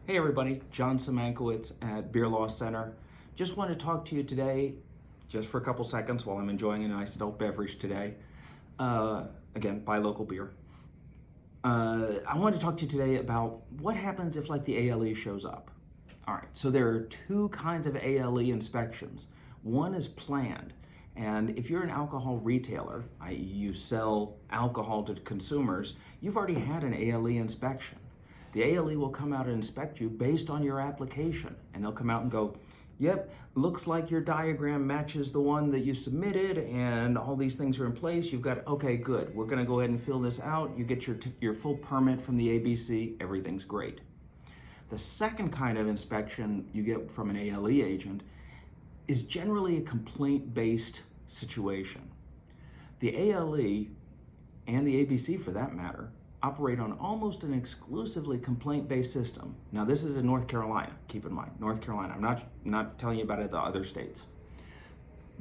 Hey everybody, John Szymankiewicz at Beer Law Center. Just want to talk to you today, just for a couple seconds while I'm enjoying a nice adult beverage today. Again, buy local beer. I want to talk to you today about what happens if like the ALE shows up. All right, so there are two kinds of ALE inspections. One is planned, and if you're an alcohol retailer, i.e. you sell alcohol to consumers, you've already had an ALE inspection. The ALE will come out and inspect you based on your application, and they'll come out and go, yep, looks like your diagram matches the one that you submitted and all these things are in place. You've got, okay, good. We're gonna go ahead and fill this out. You get your full permit from the ABC, everything's great. The second kind of inspection you get from an ALE agent is generally a complaint-based situation. The ALE and the ABC for that matter operate on almost an exclusively complaint-based system. Now this is in North Carolina, keep in mind, North Carolina. I'm not telling you about it in the other states.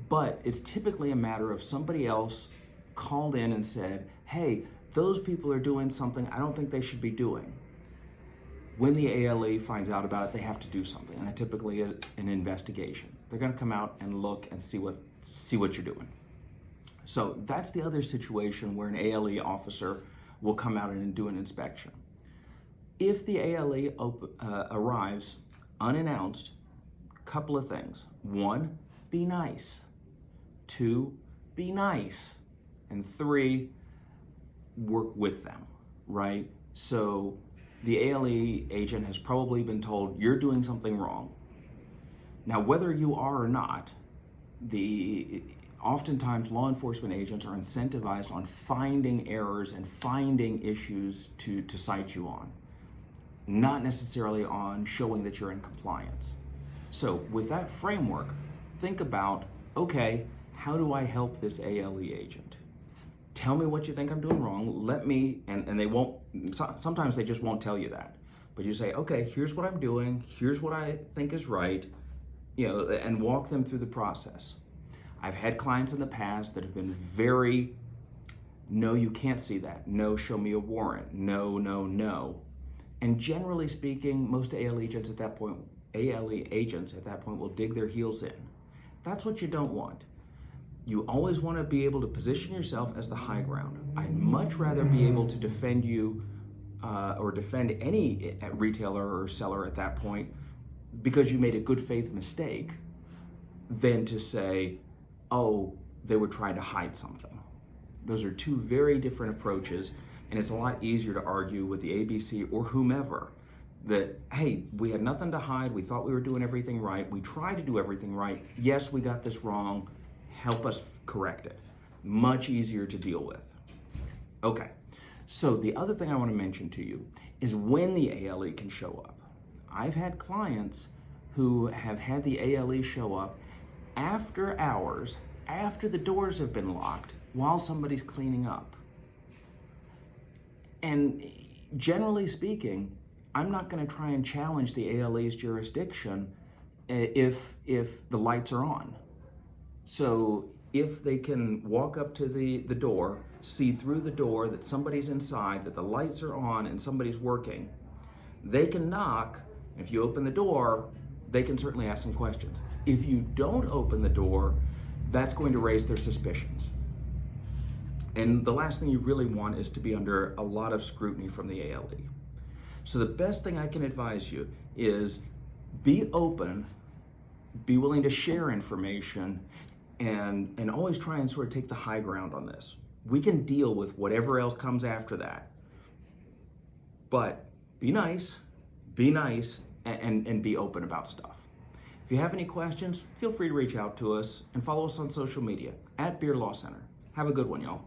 But it's typically a matter of somebody else called in and said, hey, those people are doing something I don't think they should be doing. When the ALE finds out about it, they have to do something, and that typically is an investigation. They're gonna come out and look and see what you're doing. So that's the other situation where an ALE officer will come out and do an inspection. If the ALE arrives unannounced, couple of things. One, be nice. Two, be nice. And three, work with them, right? So the ALE agent has probably been told you're doing something wrong. Now, whether you are or not, oftentimes law enforcement agents are incentivized on finding errors and finding issues to cite you on, not necessarily on showing that you're in compliance. So with that framework, think about, okay, how do I help this ALE agent? Tell me what you think I'm doing wrong. Let me, and they won't, sometimes they just won't tell you that. But you say, okay, here's what I'm doing, here's what I think is right, and walk them through the process. I've had clients in the past that have been very, no, you can't see that. No, show me a warrant. No, no, no. And generally speaking, most ALE agents at that point will dig their heels in. That's what you don't want. You always want to be able to position yourself as the high ground. I'd much rather be able to defend you or defend any retailer or seller at that point because you made a good faith mistake than to say, oh, they were trying to hide something. Those are two very different approaches, and it's a lot easier to argue with the ABC or whomever that, hey, we had nothing to hide, we thought we were doing everything right, we tried to do everything right, yes, we got this wrong, help us correct it. Much easier to deal with. Okay, so the other thing I want to mention to you is when the ALE can show up. I've had clients who have had the ALE show up after hours, after the doors have been locked, while somebody's cleaning up. And generally speaking, I'm not going to try and challenge the ALE's jurisdiction if the lights are on. So if they can walk up to the door, see through the door that somebody's inside, that the lights are on and somebody's working, they can knock. If you open the door, they can certainly ask some questions. If you don't open the door, that's going to raise their suspicions. And the last thing you really want is to be under a lot of scrutiny from the ALE. So the best thing I can advise you is be open, be willing to share information, and always try and sort of take the high ground on this. We can deal with whatever else comes after that. But be nice, and be open about stuff. If you have any questions, feel free to reach out to us and follow us on social media at Beer Law Center. Have a good one, y'all.